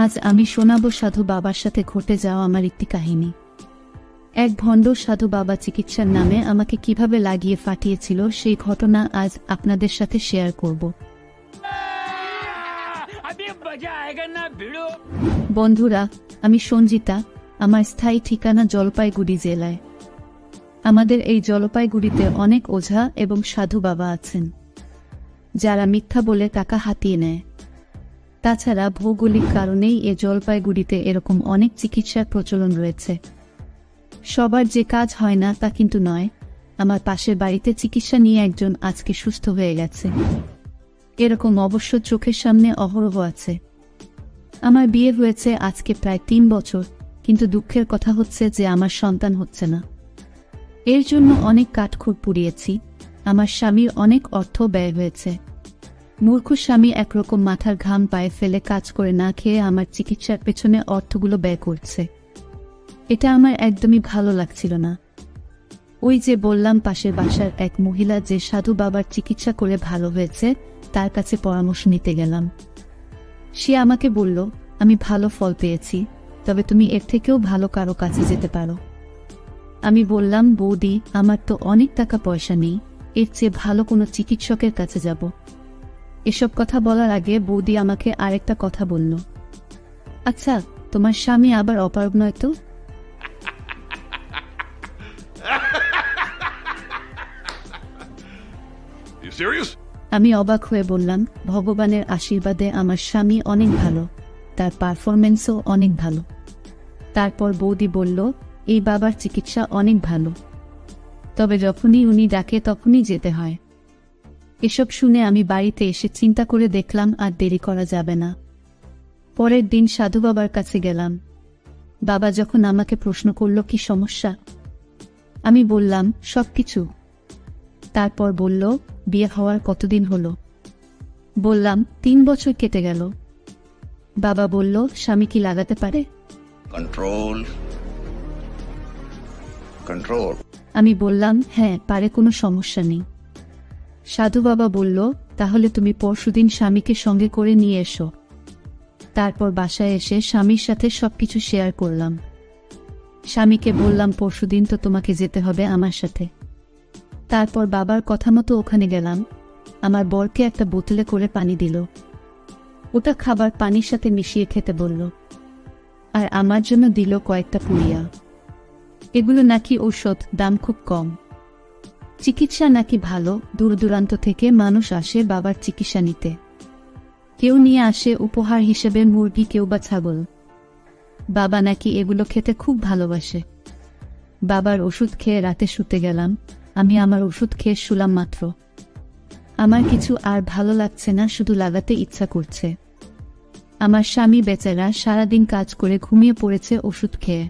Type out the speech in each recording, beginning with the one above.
আজ আমি শোনাবো সাধু বাবার সাথে ঘটে যাওয়া আমার একটি কাহিনী। এক ভণ্ড সাধু বাবা চিকিৎসার নামে আমাকে কিভাবে লাগিয়ে ফাটিয়েছিল সেই ঘটনা আজ আপনাদের সাথে শেয়ার করব। বন্ধুরা, আমি সঞ্জিতা। আমার স্থায়ী ঠিকানা জলপাইগুড়ি জেলায়। আমাদের এই জলপাইগুড়িতে অনেক ওঝা এবং সাধু বাবা আছেন, যারা মিথ্যা বলে টাকা হাতিয়ে নেয়। তাছাড়া ভৌগোলিক কারণেই এ জলপাইগুড়িতে এরকম অনেক চিকিৎসার প্রচলন রয়েছে। সবার যে কাজ হয় না তা কিন্তু নয়। আমার পাশের বাড়িতে চিকিৎসা নিয়ে একজন আজকে সুস্থ হয়ে গেছে। এরকম অবশ্য চোখের সামনে অহরহ আছে। আমার বিয়ে হয়েছে আজকে প্রায় 3 বছর, কিন্তু দুঃখের কথা হচ্ছে যে আমার সন্তান হচ্ছে না। এর জন্য অনেক কাঠখড় পুড়িয়েছি। আমার স্বামীর অনেক অর্থ ব্যয় হয়েছে। মূর্খ স্বামী একরকম মাথার ঘাম পায়ে ফেলে কাজ করে না খেয়ে আমার চিকিৎসার পেছনে অর্থগুলো ব্যয় করছে। এটা আমার একদমই ভালো লাগছিল না। ওই যে বললাম, পাশের বাসার এক মহিলা যে সাধু বাবার চিকিৎসা করে ভালো হয়েছে, তার কাছে পরামর্শ নিতে গেলাম। সে আমাকে বলল, আমি ভালো ফল পেয়েছি, তবে তুমি এর থেকেও ভালো কারো কাছে যেতে পারো। আমি বললাম, বৌদি, আমার তো অনেক টাকা পয়সা নেই, এর চেয়ে ভালো কোনো চিকিৎসকের কাছে যাব। এসব কথা বলার আগে বৌদি আমাকে আরেকটা কথা বলল, আচ্ছা, তোমার স্বামী আবার অপারগ নয় তো? আমি অবাক হয়ে বললাম, ভগবানের আশীর্বাদে আমার স্বামী অনেক ভালো, তার পারফরমেন্সও অনেক ভালো। তারপর বৌদি বলল, এই বাবার চিকিৎসা অনেক ভালো, তবে যখনই উনি ডাকে তখনই যেতে হয়। এসব শুনে আমি বাড়িতে এসে চিন্তা করে দেখলাম আর দেরি করা যাবে না। পরের দিন সাধু বাবার কাছে গেলাম। বাবা যখন আমাকে প্রশ্ন করল, কি সমস্যা, আমি বললাম সবকিছু। তারপর বলল, বিয়ে হওয়ার কতদিন হলো? বললাম 3 বছর কেটে গেল। বাবা বলল, স্বামী কি লাগাতে পারে? Control control. আমি বললাম, হ্যাঁ পারে, কোনো সমস্যা নেই। সাধু বাবা বলল, তাহলে তুমি পরশুদিন স্বামীকে সঙ্গে করে নিয়ে এসো। তারপর বাসায় এসে স্বামীর সাথে সবকিছু শেয়ার করলাম। স্বামীকে বললাম, পরশুদিন তো তোমাকে যেতে হবে আমার সাথে। তারপর বাবার কথা মতো ওখানে গেলাম। আমার বরকে একটা বোতলে করে পানি দিল। ওটা খাবার পানির সাথে মিশিয়ে খেতে বলল, আর আমার জন্য দিল কয়েকটা পুড়িয়া। এগুলো নাকি ঔষধ, দাম খুব কম। চিকিৎসা নাকি ভালো, দূর দূরান্ত থেকে মানুষ আসে বাবার চিকিৎসা নিতে। কেউ নিয়ে আসে উপহার হিসেবে মুরগি, কেউ বা ছাগল। বাবা নাকি এগুলো খেতে খুব ভালোবাসে। বাবার ওষুধ খেয়ে রাতে শুতে গেলাম। আমি আমার ওষুধ খেয়ে শুলাম মাত্র। আমার কিছু আর ভালো লাগছে না, শুধু লাগাতে ইচ্ছা করছে। আমার স্বামী বেচারা সারাদিন কাজ করে ঘুমিয়ে পড়েছে ওষুধ খেয়ে।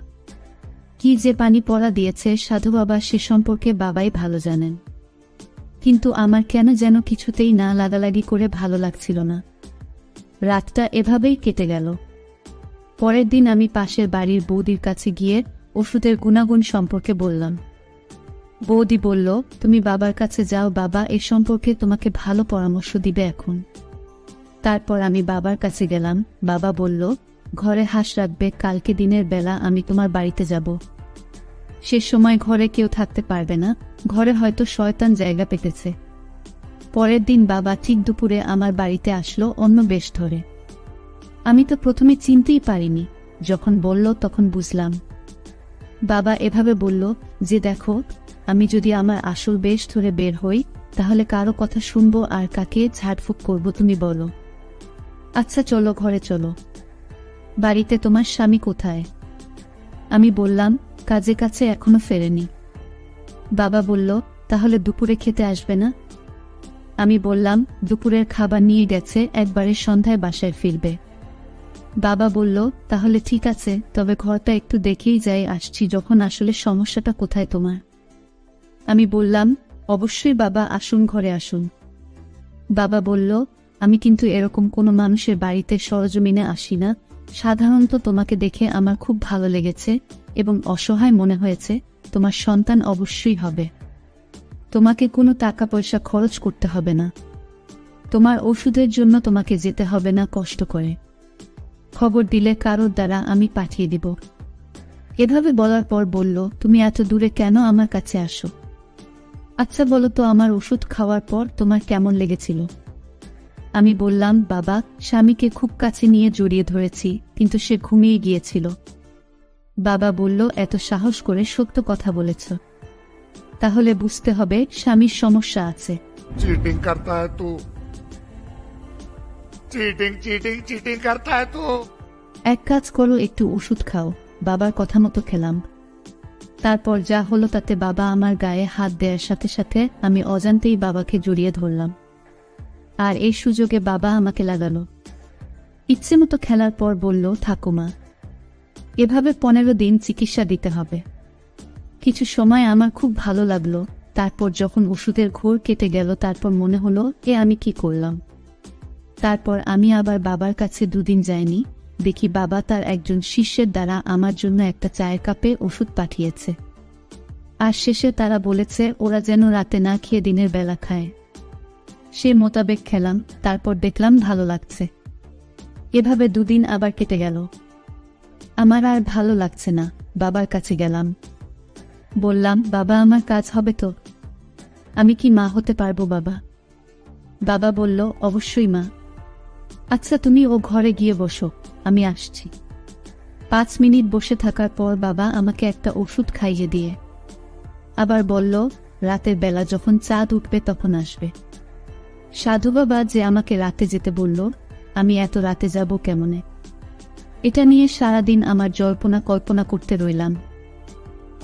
কি যে পানি পড়া দিয়েছে সাধু বাবা, সে সম্পর্কে বাবাই ভালো জানেন। কিন্তু আমার কেন যেন কিছুতেই না লাগালাগি করে ভালো লাগছিল না। রাতটা এভাবেই কেটে গেল। পরের দিন আমি পাশের বাড়ির বৌদির কাছে গিয়ে ওষুধের গুণাগুণ সম্পর্কে বললাম। বৌদি বলল, তুমি বাবার কাছে যাও, বাবা এ সম্পর্কে তোমাকে ভালো পরামর্শ দিবে এখন। তারপর আমি বাবার কাছে গেলাম। বাবা বলল, ঘরে হাঁস রাখবে, কালকে দিনের বেলা আমি তোমার বাড়িতে যাব। সে সময় ঘরে কেউ থাকতে পারবে না, ঘরে হয়তো শয়তান জায়গা পেতেছে। পরের দিন বাবা ঠিক দুপুরে আমার বাড়িতে আসলো অন্য বেশ ধরে। আমি তো প্রথমে চিনতেই পারিনি, যখন বলল তখন বুঝলাম। বাবা এভাবে বলল যে, দেখো, আমি যদি আমার আসল বেশ ধরে বের হই, তাহলে কারো কথা শুনবো আর কাকে ঝাড়ফুঁক করব তুমি বলো। আচ্ছা চলো, ঘরে চলো। বাড়িতে তোমার স্বামী কোথায়? আমি বললাম, কাজে কাছে এখনো ফেরেনি। বাবা বলল, তাহলে দুপুরে খেতে আসবে না? আমি বললাম, দুপুরের খাবার নিয়ে গেছে, একবারে সন্ধ্যায় বাসায় ফিরবে। বাবা বলল, তাহলে ঠিক আছে, তবে ঘরটা একটু দেখেই যাই, আসছি যখন, আসলে সমস্যাটা কোথায় তোমার? আমি বললাম, অবশ্যই বাবা, আসুন, ঘরে আসুন। বাবা বলল, আমি কিন্তু এরকম কোনো মানুষের বাড়িতে সরজমিনে আসি না। সাধারণত তোমাকে দেখে আমার খুব ভালো লেগেছে এবং অসহায় মনে হয়েছে। তোমার সন্তান অবশ্যই হবে। তোমাকে কোনো টাকা পয়সা খরচ করতে হবে না। তোমার ওষুধের জন্য তোমাকে যেতে হবে না কষ্ট করে। খবর দিলে কারোর দ্বারা আমি পাঠিয়ে দিব। এভাবে বলার পর বলল, তুমি এত দূরে কেন আমার কাছে আসো? আচ্ছা বলো তো, আমার ওষুধ খাওয়ার পর তোমার কেমন লেগেছিল? আমি বললাম, বাবা, স্বামীকে খুব কাছে নিয়ে জড়িয়ে ধরেছি, কিন্তু সে ঘুমিয়ে গিয়েছিল। বাবা বলল, এত সাহস করে সত্য কথা বলেছ, তাহলে বুঝতে হবে স্বামীর সমস্যা আছে। चीटिंग करता है तू, चीटिंग चीटिंग चीटिंग करता है तू। এক কাজ করো, একটু ওষুধ খাও। বাবার কথা মতো খেলাম। তারপর যা হলো তাতে বাবা আমার গায়ে হাত দেওয়ার সাথে সাথে আমি অজান্তেই বাবাকে জড়িয়ে ধরলাম, আর এই সুযোগে বাবা আমাকে লাগালো। ইচ্ছে মতো খেলার পর বলল, ঠাকুমা, এভাবে 15 দিন চিকিৎসা দিতে হবে। কিছু সময় আমার খুব ভালো লাগলো। তারপর যখন ওষুধের ঘোর কেটে গেল, তারপর মনে হলো, আমি কি করলাম? তারপর আমি আবার বাবার কাছে 2 দিন যাইনি। দেখি বাবা তার একজন শিষ্যের দ্বারা আমার জন্য একটা চায়ের কাপে ওষুধ পাঠিয়েছে, আর শেষে তারা বলেছে ওরা যেন রাতে না খেয়ে দিনের বেলা খায়। সে মোতাবেক খেলাম। তারপর দেখলাম ভালো লাগছে। এভাবে 2 দিন আবার কেটে গেল। আমার আর ভালো লাগছে না। বাবার কাছে গেলাম, বললাম, বাবা, আমার কাজ হবে তো? আমি কি মা হতে পারবো বাবা? বাবা বলল, অবশ্যই মা। আচ্ছা, তুমি ও ঘরে গিয়ে বসো, আমি আসছি। 5 মিনিট বসে থাকার পর বাবা আমাকে একটা ওষুধ খাইয়ে দিয়ে আবার বলল, রাতের বেলা যখন চাঁদ উঠবে তখন আসবে। সাধু বাবা যে আমাকে রাতে যেতে বলল, আমি এত রাতে যাব কেমনে? এটা নিয়ে সারাদিন আমার জল্পনা কল্পনা করতে রইলাম,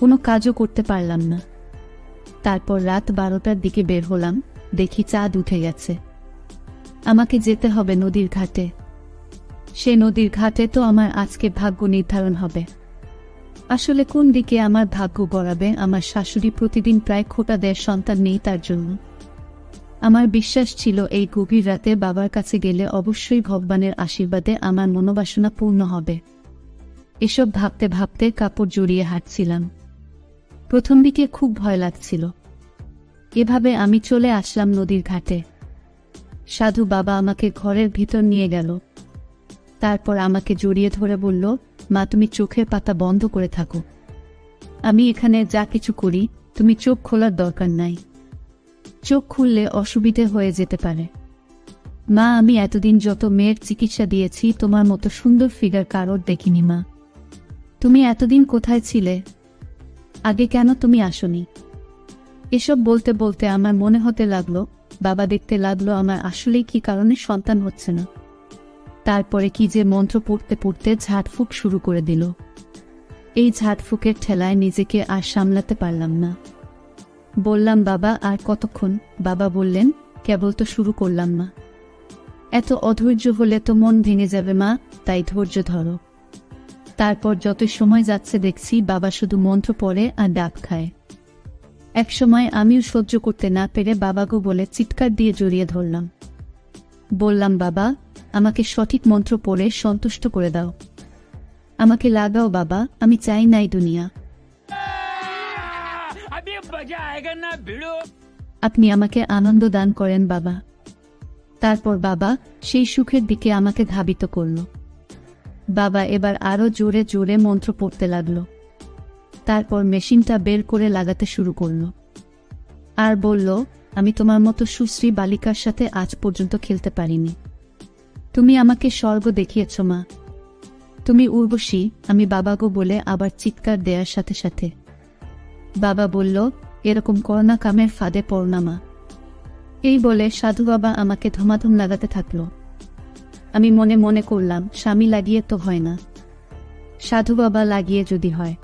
কোনো কাজও করতে পারলাম না। তারপর রাত 12টার দিকে বের হলাম, দেখি চাঁদ উঠে গেছে। আমাকে যেতে হবে নদীর ঘাটে। সে নদীর ঘাটে তো আমার আজকে ভাগ্য নির্ধারণ হবে। আসলে কোন দিকে আমার ভাগ্য গড়াবে? আমার শাশুড়ি প্রতিদিন প্রায় খোঁটা দেয় সন্তান নেই তার জন্য। আমার বিশ্বাস ছিল এই গভীর রাতে বাবার কাছে গেলে অবশ্যই ভগবানের আশীর্বাদে আমার মনোবাসনা পূর্ণ হবে। এসব ভাবতে ভাবতে কাপড় জড়িয়ে হাঁটছিলাম। প্রথম দিকে খুব ভয় লাগছিল। এভাবে আমি চলে আসলাম নদীর ঘাটে। সাধু বাবা আমাকে ঘরের ভিতর নিয়ে গেল। তারপর আমাকে জড়িয়ে ধরে বলল, মা, তুমি চোখের পাতা বন্ধ করে থাকো। আমি এখানে যা কিছু করি তুমি চোখ খোলার দরকার নাই। চোখ খুললে অসুবিধে হয়ে যেতে পারে। মা, আমি এতদিন যত মেয়ের চিকিৎসা দিয়েছি তোমার মতো সুন্দর ফিগার কারোর দেখিনি মা। তুমি এতদিন কোথায় ছিলে? আগে কেন তুমি আসনি? এসব বলতে বলতে আমার মনে হতে লাগলো, বাবা দেখতে লাগলো আমার আসলেই কি কারণে সন্তান হচ্ছে না। তারপরে কি যে মন্ত্র পড়তে পড়তে ঝাড়ফুঁক শুরু করে দিল। এই ঝাড়ফুঁকের ঠেলায় নিজেকে আর সামলাতে পারলাম না। বললাম, বাবা, আর কতক্ষণ? বাবা বললেন, কেবল তো শুরু করলাম মা। এত অধৈর্য হলে তো মন ভেঙে যাবে মা, তাই ধৈর্য ধরো। তারপর যত সময় যাচ্ছে দেখছি বাবা শুধু মন্ত্র পড়ে আর ডাক খায়। এক সময় আমিও সহ্য করতে না পেরে বাবাগো বলে চিৎকার দিয়ে জড়িয়ে ধরলাম। বললাম, বাবা, আমাকে সঠিক মন্ত্র পড়ে সন্তুষ্ট করে দাও। আমাকে লাগাও বাবা, আমি চাই নাই দুনিয়া। আপনি আমাকে আনন্দ দান করেন বাবা। তারপর বাবা সেই সুখের দিকে আমাকে ধাবিত করল। বাবা এবার আরো জোরে জোরে মন্ত্র পড়তে লাগলো। তারপর মেশিনটা বের করে লাগাতে শুরু করল আর বলল, আমি তোমার মতো সুশ্রী বালিকার সাথে আজ পর্যন্ত খেলতে পারিনি। তুমি আমাকে স্বর্গ দেখিয়েছ মা, তুমি উর্বশী। আমি বাবাগো বলে আবার চিৎকার দেওয়ার সাথে সাথে বাবা বলল, এরকম করোনা কামের ফাঁদে পড় না মা। এই বলে সাধু বাবা আমাকে ধমাধম লাগাতে থাকলো। আমি মনে মনে করলাম, স্বামী লাগিয়ে তো হয় না, সাধু বাবা লাগিয়ে যদি হয়।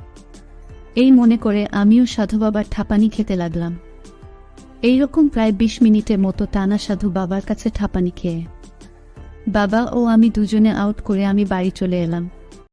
এই মনে করে আমিও সাধু বাবার ঠাপানি খেতে লাগলাম। এইরকম প্রায় 20 মিনিটের মতো টানা সাধু বাবার কাছে ঠাপানি খেয়ে বাবা ও আমি দুজনে আউট করে আমি বাড়ি চলে এলাম।